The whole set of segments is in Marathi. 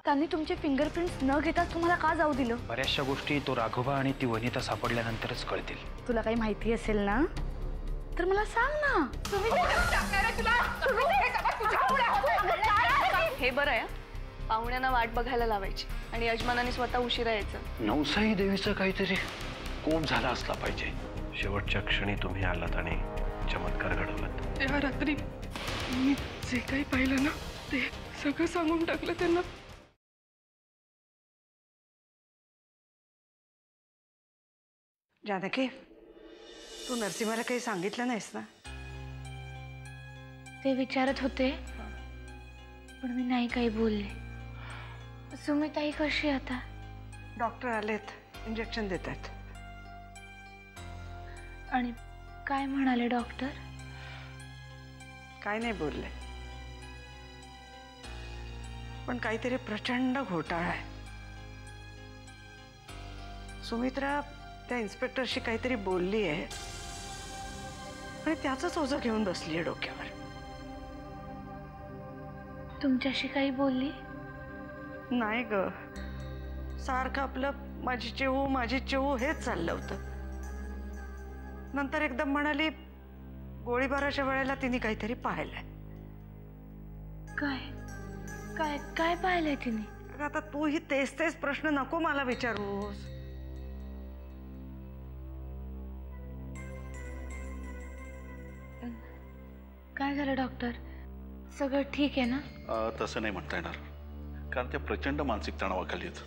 त्यांनी तुमचे फिंगरप्रिंट्स न घेता तुम्हाला का जाऊ दिलं? बऱ्याचशा गोष्टी तो राघोबा आणि ती वनिता सापडल्यानंतरच कळतील. तुला काही माहिती असेल ना तर मला सांग ना. हे बरं आहे, पाहुण्यांना वाट बघायला लावायची आणि यजमानाने स्वतः उशिरा यायचं. नवसाई देवीचं काहीतरी कोप झाला असला पाहिजे. शेवटच्या क्षणी तुम्ही आलात आणि चमत्कार घडवलात. त्या रात्री मी जे काही पाहिलं ना ते सगळं सांगून टाकलं त्यांना. जानकी, तू नरसिंहाला काही सांगितलं नाहीस ना? ते विचारत होते पण मी नाही काही बोलले. सुमिताई कशी आता? डॉक्टर आलेत, इंजेक्शन देत आहेत. आणि काय म्हणाले डॉक्टर? काय नाही बोलले, पण काहीतरी प्रचंड घोटाळा आहे. सुमित्रा त्या इन्स्पेक्टरशी काहीतरी बोलली आहे आणि त्याचंच ओझं घेऊन बसली आहे डोक्यावर. तुमच्याशी काही बोलली? नाही ग, सारखं आपलं माझी चिवू हेच चाललं होतं. नंतर एकदम म्हणाली गोळीबाराच्या वेळेला तिने काहीतरी पाहिलंय. काय काय काय पाहिलंय तिने? अगं आता तू ही तेच प्रश्न नको मला विचारूस. काय झालं डॉक्टर? सगळं ठीक आहे ना? तसं नाही म्हणता येणार, कारण त्या प्रचंड मानसिक तणावाखाली आहेत.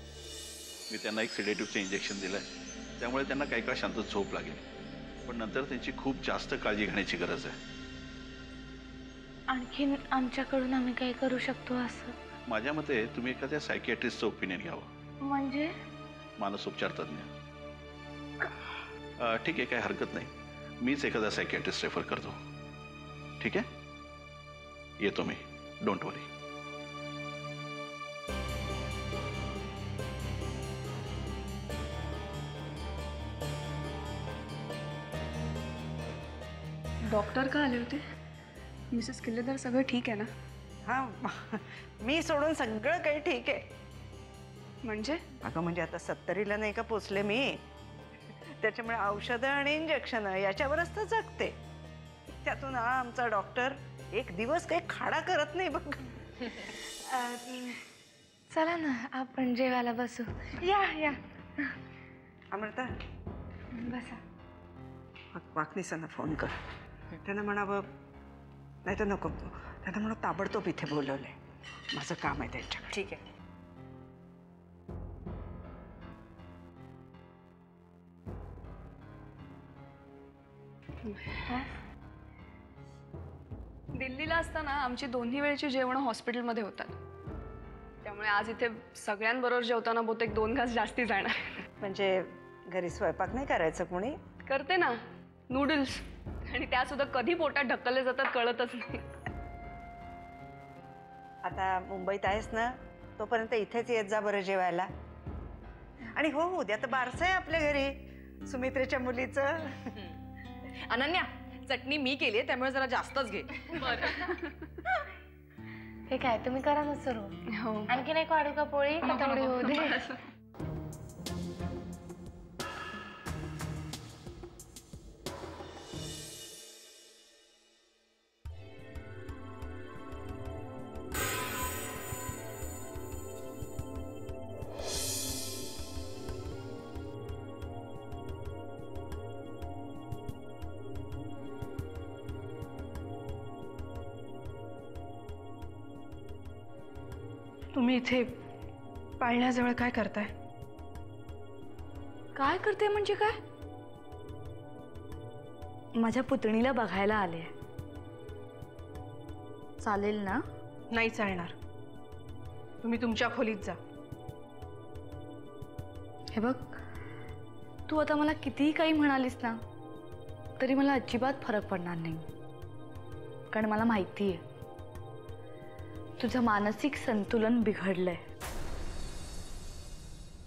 मी त्यांना एक सिडेटिव्हचं इंजेक्शन दिलं आहे, त्यामुळे त्यांना काही काळ शांत झोप लागेल, पण नंतर त्यांची खूप जास्त काळजी घेण्याची गरज आहे. आणखीन आमच्याकडून आम्ही काय करू शकतो असं? माझ्या मते तुम्ही एखाद्या सायकियाट्रिस्टचं ओपिनियन घ्यावं. म्हणजे? मानसोपचार तज्ज्ञ. ठीक आहे, काही हरकत नाही, मीच एखादा सायकियाट्रिस्ट रेफर करतो. ठीक आहे, येतो मी, डोंट वरी. डॉक्टर का आले होते? मिसेस किल्लेदार सगळं ठीक आहे ना? हा, मी सोडून सगळं काही ठीक आहे. म्हणजे? अगं म्हणजे आता 70ला नाही का पोचले मी, त्याच्यामुळे औषधं आणि इंजेक्शन याच्यावरच तर जगते. त्यातून हा आमचा डॉक्टर एक दिवस काही खाडा करत नाही बघ. चला ना आपण जेवायला बसू. या या अमृता, बसा. वाकणीसांना फोन कर, त्यांना म्हणावं, नाही तर नको, त्यांना म्हणून ताबडतोब इथे बोलवलंय, माझं काम आहे त्यांच्याकडे. ठीक आहे. दिल्लीला असताना आमची दोन्ही वेळची जेवणं हॉस्पिटलमध्ये होतात, त्यामुळे आज इथे सगळ्यांबरोबर जेवताना बहुतेक 2 घास जास्ती जाणार. म्हणजे घरी स्वयंपाक नाही करायचं कोणी? करते ना, नूडल्स, आणि त्या सुद्धा कधी पोटात ढकलले जातात कळतच नाही. आता मुंबईत आहेस ना, तोपर्यंत इथेच येत जा बरं जेवायला. आणि हो, उद्या तर बारसं आहे आपल्या घरी, सुमित्रेच्या मुलीचं. अनन्या, चटणी मी केली आहे, त्यामुळे जरा जास्तच घे. हे काय, तुम्ही करा ना सुरू. हो. आणखी नाही काढू का पोळी? का तेवढी होऊ दे? तुम्ही इथे पाळण्याजवळ काय करताय? काय करते म्हणजे काय? माझ्या पुतणीला बघायला आले. चालेल ना? नाही चालणार, तुम्ही तुमच्या खोलीत जा. हे बघ, तू आता मला कितीही काही म्हणालीस ना तरी मला अजिबात फरक पडणार नाही, कारण मला माहिती आहे तुझं मानसिक संतुलन बिघडलंय.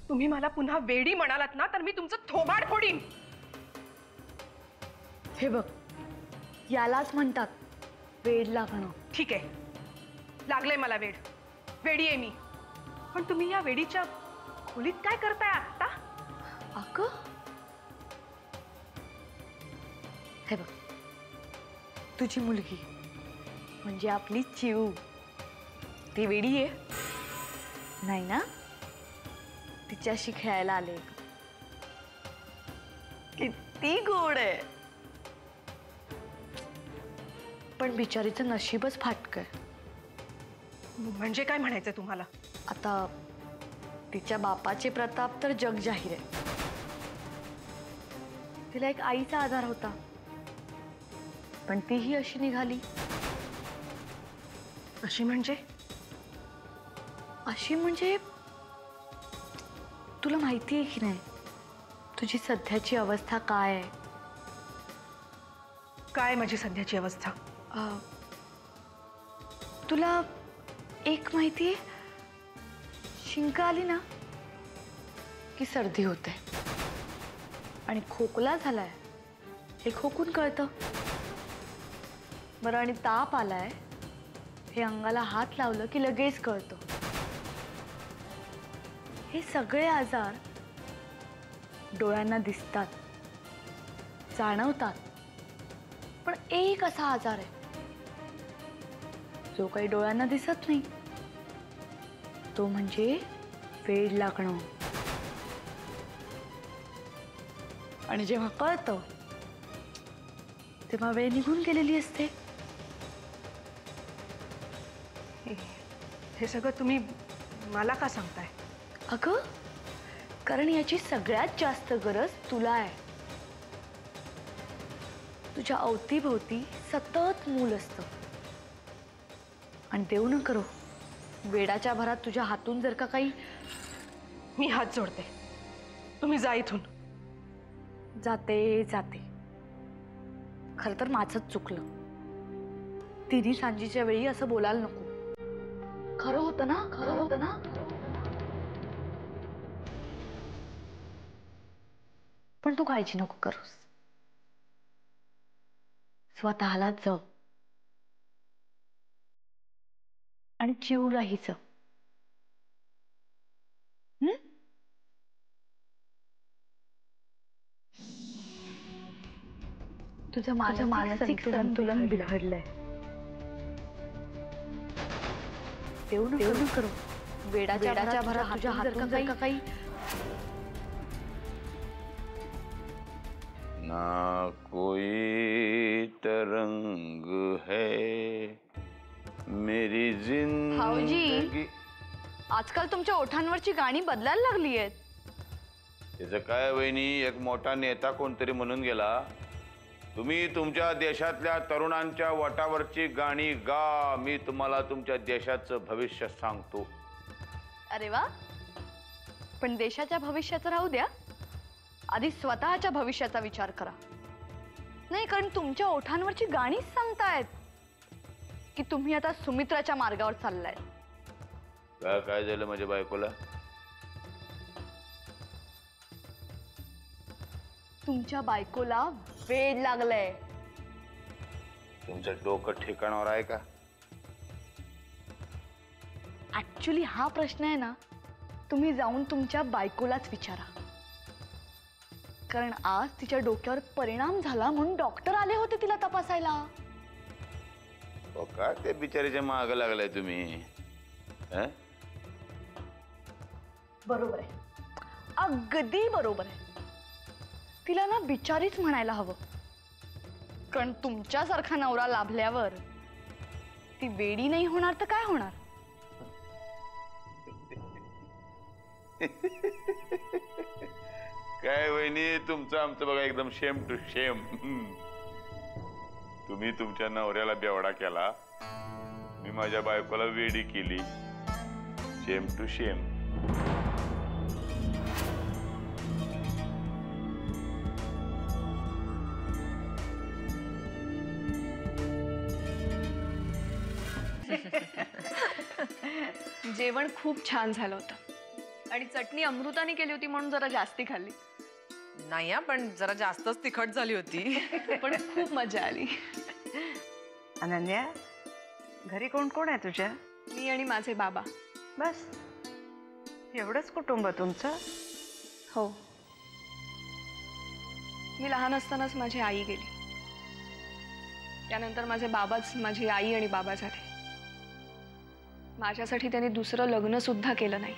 तुम्ही मला पुन्हा वेडी म्हणालात ना तर मी तुमचं थोबाड फोडीन. हे बघ, यालाच म्हणतात वेड लागणं. ठीक आहे, लागलंय मला वेड, वेडी आहे मी. पण तुम्ही या वेडीच्या खोलीत काय करताय आत्ता? अगं हे बघ, तुझी मुलगी म्हणजे आपली चिऊ ती वेडी आहे नाही ना? तिच्याशी खेळायला आले. किती गोड आहे. पण बिचारीचं नशीबच फाटकं. म्हणजे काय म्हणायचं तुम्हाला? आता तिच्या बापाचे प्रताप तर जग जाहीर आहे. तिला एक आईचा आधार होता, पण तीही अशी निघाली. अशी म्हणजे? अशी म्हणजे तुला माहिती आहे की नाही तुझी सध्याची अवस्था काय आहे? काय माझी सध्याची अवस्था? तुला एक माहिती आहे, शिंक आली ना की सर्दी होते आणि खोकला झालाय हे खोकून कळतं. बरं, आणि ताप आलाय हे अंगाला हात लावलं की लगेच कळतं. हे सगळे आजार डोळ्यांना दिसतात, जाणवतात, पण एक असा आजार आहे जो काही डोळ्यांना दिसत नाही. तो म्हणजे वेड लागणं. आणि जेव्हा कळतं तेव्हा वेळ निघून गेलेली असते. हे सगळं तुम्ही मला का सांगताय? अगं, कारण याची सगळ्यात जास्त गरज तुला आहे. तुझ्या अवतीभोवती सतत मूल असतं आणि देऊ न करो वेडाच्या भरात तुझ्या हातून जर का काही. मी हात जोडते, तुम्ही जा इथून. जाते जाते. खरं तर माझंच चुकलं. तिन्ही सांजीच्या वेळी असं बोलायला नको. खरं होतं ना, खरं होतं ना. पण तू काळजी नको करूस. स्वतःला जग आणि चिवलाही जग. तुझं मानसिक संतुलन बिघडलंय. देऊ न करू वेडाच्या भरात तुझ्या हातून जर का काही. ना कोई तरंग है मेरी जिंदगी. आजकाल तुमच्या ओठांवरची गाणी बदलायला लागली आहेत. त्याचं काय वहिनी, एक मोठा नेता कोणतरी म्हणून गेला, तुम्ही तुमच्या देशातल्या तरुणांच्या वटावरची गाणी गा, मी तुम्हाला तुमच्या देशाचं भविष्य सांगतो. अरे वा. पण देशाच्या भविष्याचं राहू द्या, आधी स्वतःच्या भविष्याचा विचार करा. नाही, कारण तुमच्या ओठांवरची गाणीच सांगतायत की तुम्ही आता सुमित्राच्या मार्गावर चाललाय. काय झालं माझ्या बायकोला? तुमच्या बायकोला वेड लागलंय. तुमचं डोकं ठिकाणावर आहे का? ऍक्च्युली हा प्रश्न आहे ना, तुम्ही जाऊन तुमच्या बायकोलाच विचारा. कारण आज तिच्या डोक्यावर परिणाम झाला म्हणून डॉक्टर आले होते तिला तपासायला. हो का? ते बिचारीच्या मागं लागलाय तुम्ही? बरोबर आहे, अगदी बरोबर आहे. तिला ना बिचारीच म्हणायला हवं, कारण तुमच्यासारखा नवरा लाभल्यावर ती वेडी नाही होणार तर काय होणार? काय वहिनी, तुमचं आमचं बघा एकदम शेम टू शेम. तुम्ही तुमच्या नवऱ्याला बेवडा केला, मी माझ्या बायकोला वेडी केली. शेम टू शेम. जेवण खूप छान झालं होतं आणि चटणी अमृताने केली होती म्हणून जरा जास्ती खाल्ली. नाही हा, पण जरा जास्तच तिखट झाली होती. पण खूप मजा आली. अनन्या, घरी कोण कोण आहे तुझ्या? मी आणि माझे बाबा. बस. एवढंच कुटुंब तुमचं? हो, मी लहान असतानाच माझी आई गेली. त्यानंतर माझे बाबाच माझी आई आणि बाबा झाले. माझ्यासाठी त्यांनी दुसरं लग्न सुद्धा केलं नाही.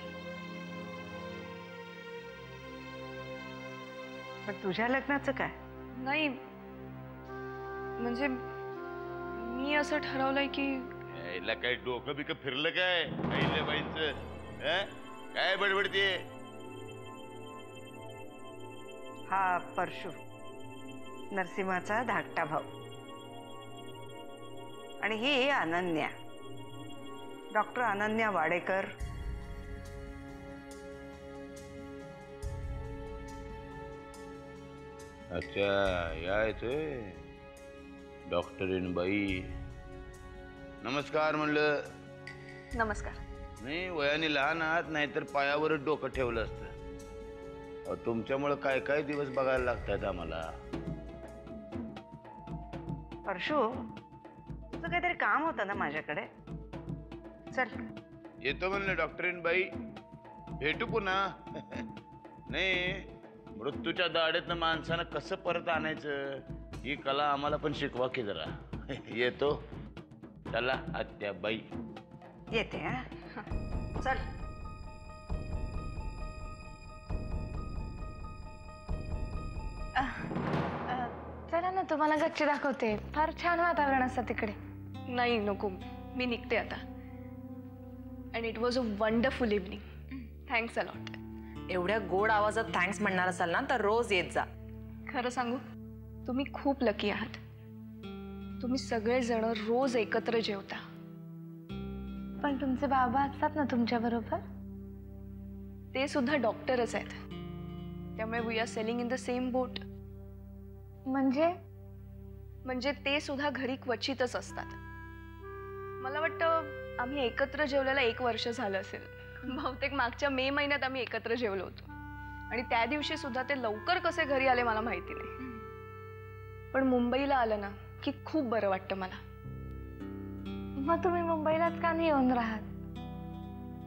पण तुझ्या लग्नाचं काय? नाही म्हणजे मी असं ठरवलंय की यायला काय डोकं बिकं फिरलं काय बाईंचं? काय बडबडते? हा परशू, नरसिंहाचा धाकटा भाऊ. आणि ही अनन्या, डॉक्टर अनन्या वाडेकर. अच्छा, यायचंय डॉक्टरीन बाई. नमस्कार म्हणलं. नमस्कार. नाही, वयाने लहान आहात, नाहीतर पायावरच डोकं ठेवलं असतं. तुमच्यामुळे काय काय दिवस बघायला लागतात आम्हाला. परशू, तुझं काहीतरी काम होतं ना माझ्याकडे? चल. येतो म्हणलं डॉक्टरीन बाई, भेटू पुन्हा. नाही, मृत्यूच्या दाढेतनं माणसानं कसं परत आणायचं ही कला आम्हाला पण शिकवा की जरा. येतो. चला आत्याबाई. येते. हा, चल. चला ना, तुम्हाला गच्ची दाखवते. फार छान वातावरण असतं तिकडे. नाही नको, मी निघते आता. And it was a wonderful evening. Thanks a lot. एवढ्या गोड आवाजात थँक्स म्हणणार असाल ना तर रोज येत जा. खरं सांगू, तुम्ही खूप लकी आहात. तुम्ही सगळेजण रोज एकत्र जेवता. पण तुमचे बाबा असतात ना तुमच्या बरोबर? ते सुद्धा डॉक्टरच आहेत. त्यामुळे we are sailing in the same boat. म्हणजे ते सुद्धा घरी क्वचितच असतात. मला वाटतं आम्ही एकत्र जेवल्याला 1 वर्ष झालं असेल. बहुतेक मागच्या मे महिन्यात आम्ही एकत्र जेवलो होतो. आणि त्या दिवशी सुद्धा ते लवकर कसे घरी आले मला माहिती नाही. पण मुंबईला आलं ना की खूप बरं वाटतं मला. मग तुम्ही मुंबईलाच का नाही येऊन राहत?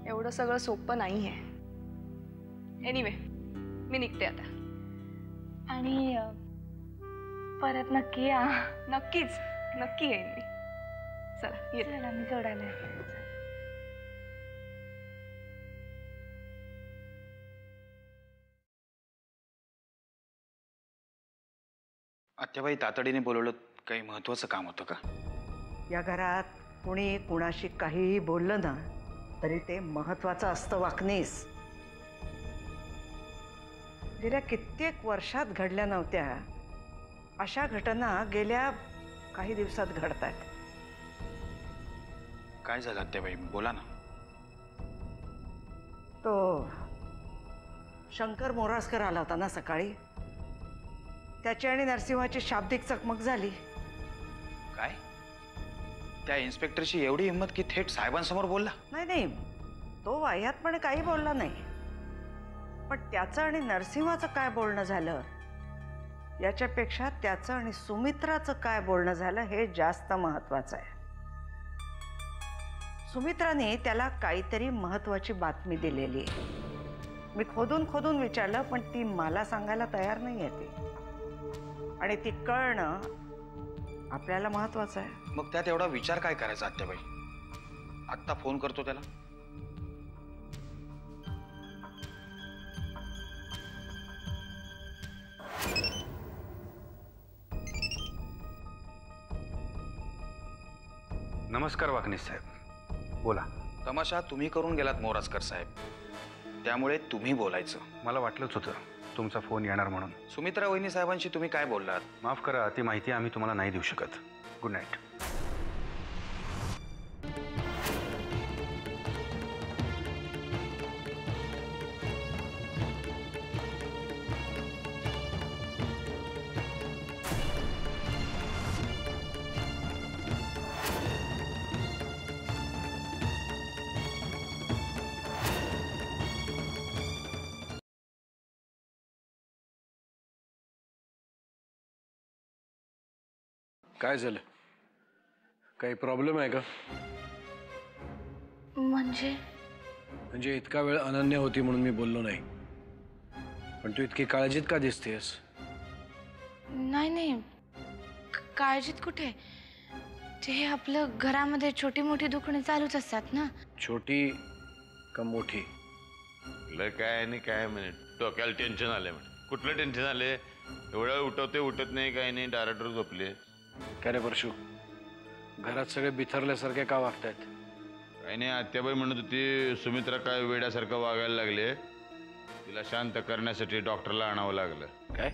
एवढं सगळं सोपं नाहीये. एनिवे, मी निघते आता. आणि परत नक्की या. नक्कीच, नक्की येईन मी. चला येते. चला, मी सोडायला येते. आत्याबाई, तातडीने बोलवलं, काही महत्वाचं काम होतं का? या घरात कुणी कुणाशी काहीही बोललं ना तरी ते महत्वाचं असतं वाकनीस. गेल्या कित्येक वर्षात घडल्या नव्हत्या अशा घटना गेल्या काही दिवसात घडतात. काय झालं आत्याबाई, बोला ना. तो शंकर मोरासकर आला होता ना सकाळी. त्याची आणि नरसिंहाची शाब्दिक चकमक झाली. काय? त्या इन्स्पेक्टरची एवढी हिंमत की थेट साहेबांसमोर बोलला? नाही, तो वाह्यातपणे काही बोलला नाही. पण त्याचं आणि नरसिंहाचं काय बोलणं झालं याच्यापेक्षा त्याचं आणि सुमित्राचं काय बोलणं झालं हे जास्त महत्वाचं आहे. सुमित्राने त्याला काहीतरी महत्वाची बातमी दिलेली आहे. मी खोदून विचारलं पण ती मला सांगायला तयार नाही आहे ती. आणि ती कळणं आपल्याला महत्वाचं आहे. मग त्यात एवढा विचार काय करायचा आत्याबाई? आत्ता फोन करतो त्याला. नमस्कार वाकनीस साहेब, बोला. तमाशा तुम्ही करून गेलात मोरासकर साहेब, त्यामुळे तुम्ही बोलायचं. मला वाटलंच होतं तुमचा फोन येणार म्हणून. सुमित्रा वहिनी साहेबांशी तुम्ही काय बोललात? माफ करा, ती माहिती आम्ही तुम्हाला नाही देऊ शकत. Good night. काय झालं? काही प्रॉब्लेम आहे का? म्हणजे म्हणजे इतका वेळ अनन्य होती म्हणून मी बोललो नाही, पण तू इतकी काळजीत का दिसतेस? नाही नाही, काळजीत कुठे? ते आपलं घरामध्ये छोटी मोठी दुखणी चालूच असतात ना. छोटी का मोठी? लय काय नाही काय म्हणे, डोक्याला टेन्शन आले म्हणे. कुठलं टेन्शन आले? एवढ्या उठवते उठत नाही काय नाही, डायरेक्टर झोपले. काय रे परशू, घरात सगळे बिथरल्यासारखे का वागतायत? काही नाही, आत्याबाई म्हणत होती सुमित्रा काय वेड्यासारखं वागायला लागले, तिला शांत करण्यासाठी डॉक्टरला आणावं लागलं. काय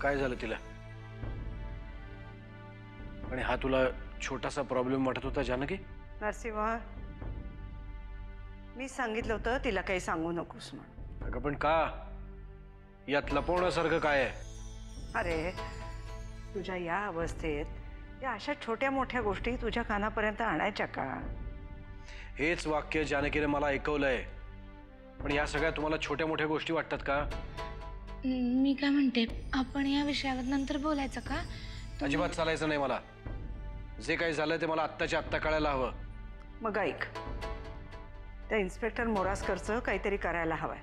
काय झालं तिला? आणि हा तुला छोटासा प्रॉब्लेम वाटत होता जानकी? नरसिंहा, मी सांगितलं होतं तिला काही सांगू नकोस म्हणून. अगं पण का? यात लपवण्यासारखं काय आहे? अरे तुझ्या या अवस्थेत या अशा छोट्या मोठ्या गोष्टी तुझ्या कानापर्यंत आणायच्या का? हेच वाक्य जानकीने मला ऐकवलंय, पण या सगळ्या तुम्हाला छोट्या मोठ्या गोष्टी वाटतात का? मी काय म्हणते, आपण या विषयावर नंतर बोलायचं का? अजिबात चालायचं नाही मला. जे काही झालं ते मला आत्ताच्या आत्ता कळायला हवं. मग ऐक, त्या इन्स्पेक्टर मोरासकरचं काहीतरी करायला हवंय.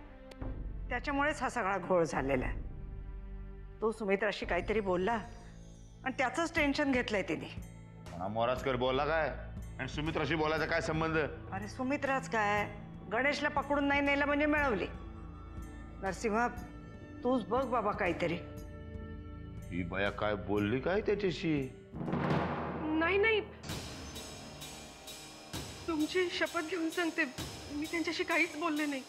त्याच्यामुळेच हा सगळा घोळ झालेला आहे. तो सुमित्राशी काहीतरी बोलला आणि त्याचंच टेन्शन घेतलंय तिने. मोरासकर बोलला काय आणि सुमित्राशी बोलायचा काय संबंध? अरे सुमित्राच काय, गणेशला पकडून नाही नेलं म्हणजे मिळवली. नरसिंहा, तूच बघ बाबा काहीतरी. ही बाया काय बोलली काय त्याच्याशी? नाही नाही, तुमची शपथ घेऊन सांगते, मी त्यांच्याशी काहीच बोलले नाही.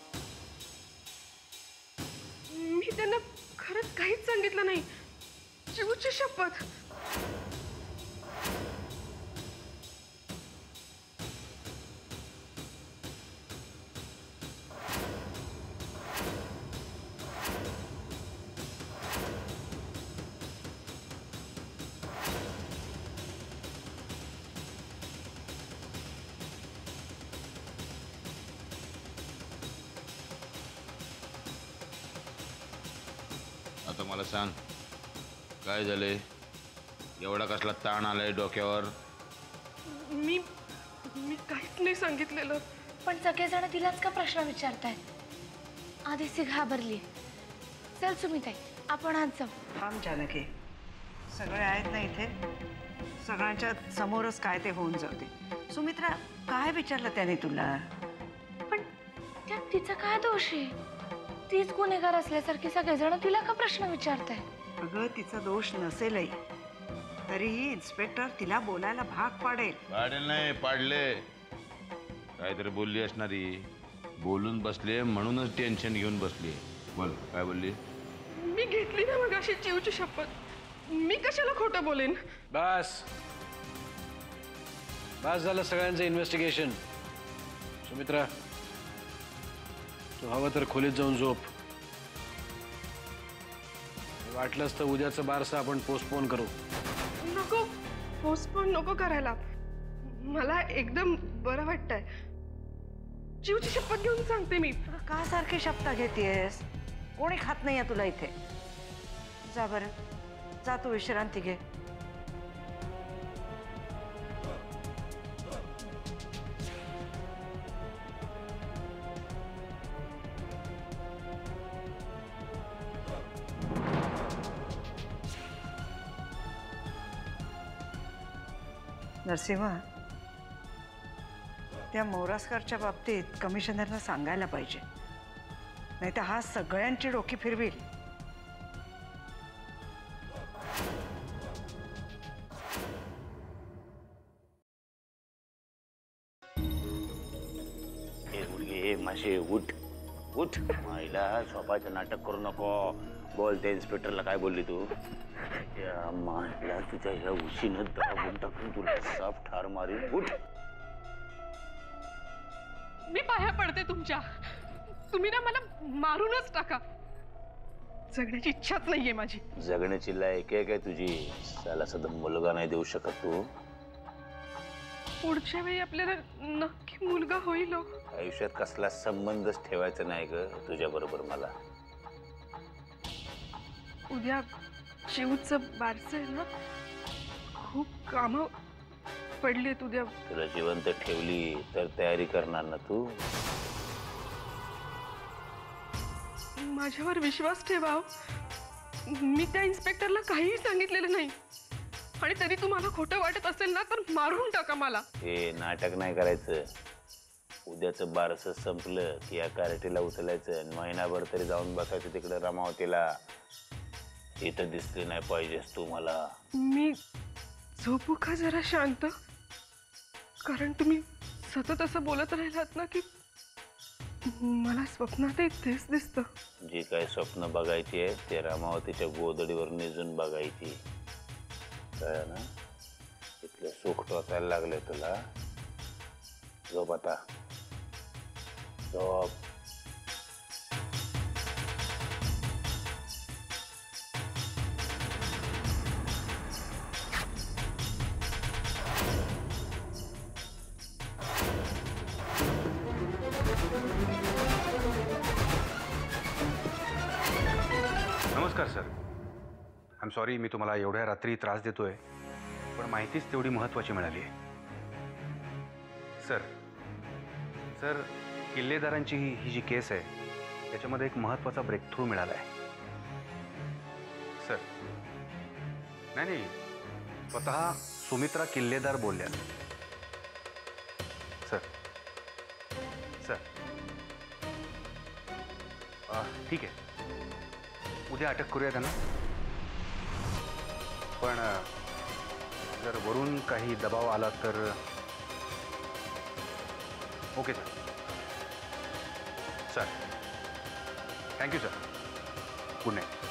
मी त्यांना खरंच काहीच सांगितलं नाही. जीवची शपथ. आता मला सांग, काय झालंय? एवढा कसला ताण आलाय डोक्यावर? मी काहीच नाही सांगितलेलं. पण सगळेजण तिलाच का प्रश्न विचारतायत? आधीच ती घाबरली. चल सुमिताई, आपण आज जाऊ. थांब जानकी, सगळे आहेत ना इथे, सगळ्यांच्या समोरच काय ते होऊन जाते. सुमित्रा, काय विचारलं त्याने तुला? पण त्यात तिचा काय दोष आहे? तीच गुन्हेगार असल्यासारखी सगळेजण तिला का प्रश्न विचारताय? अगं तिचा दोष नसेलही, तरीही इन्स्पेक्टर तिला बोलायला भाग पाडेल. पाडेल नाही, पाडले. काहीतरी बोलली असणारी. बोलून बसले म्हणूनच टेन्शन घेऊन बसली. बोल, काय बोलली? मी घेतली ना मग अशी जीवची शपथ. मी कशाला खोटं बोलेन? बस बस झालं सगळ्यांचं इन्व्हेस्टिगेशन. सुमित्रा, तू हवं तर खोलीत जाऊन झोप. वाटलंच तर उद्याचं बारसं आपण पोस्टपोन करू. नको, पोस्टपोन नको करायला. मला एकदम बरं वाटतंय. जीवची शपथ घेऊन सांगते मी. का सारखी शपथ घेतेस? कोणी खात नाहीये तुला इथे. जा बरं, जा तू विश्रांती घे. नरसिंहा, त्या मोरासकरच्या बाबतीत कमिशनरला सांगायला पाहिजे, नाही तर हा सगळ्यांची डोकी फिरवील. माशे उठ उठ. माईला झोपायचं नाटक करू नको. बोल, त्या इन्स्पेक्टरला काय बोलली तू? त्या माईला तुझ्या ह्या उशीनं दाबून टाकून तुला साफ ठार मारी. उठ. मी पाया पडते तुमच्या. तुम्ही ना मला मारूनच टाका. जगण्याची इच्छाच नाहीये माझी. जगण्याची लायक आहे काय तुझी? साला सदा मुलगा नाही देऊ शकत तू? पुढच्या वेळी आपल्याला नक्की मुलगा होईल. आयुष्यात कसला संबंधच ठेवायचा नाही ग तुझ्या बरोबर मला. उद्या जीवचं बारसं आहे ना, खूप कामं पडली उद्या. तुला जिवंत ठेवली तर तयारी करणार ना तू? माझ्यावर विश्वास ठेवा. मी त्या इन्स्पेक्टरला काहीही सांगितलेलं नाही आणि तरी तुम्हाला खोटं वाटत असेल ना तर मारून टाका मला. हे नाटक नाही करायचं. उद्याचं बारस संपलं की या कार्टीला उचलायचं आणि महिनाभर तरी जाऊन बसायचं तिकडे रमावतीला. इथं दिसली नाही पाहिजेस तू मला. मी झोपू का जरा शांत? कारण तुम्ही सतत असं बोलत राहिलात ना की मला स्वप्नातही तेच दिसतं. जी काय स्वप्न बघायची आहे ते रमावतीच्या गोदडीवर निजून बघायची. कळलं ना? इथलं सुख टोचायला लागले तुला. झोप आता, झोप. नमस्कार सर. आय एम सॉरी मी तुम्हाला एवढ्या रात्री त्रास देतोय, पण माहितीच तेवढी महत्त्वाची मिळाली आहे. सर किल्लेदारांची ही जी केस आहे त्याच्यामध्ये एक महत्त्वाचा ब्रेक थ्रू मिळाला आहे. सर नाही, स्वतः सुमित्रा किल्लेदार बोलल्या. सर ठीक आहे, उद्या अटक करूया त्यांना. पण जर वरून काही दबाव आला तर. Okay sir. Thank you sir. Good night.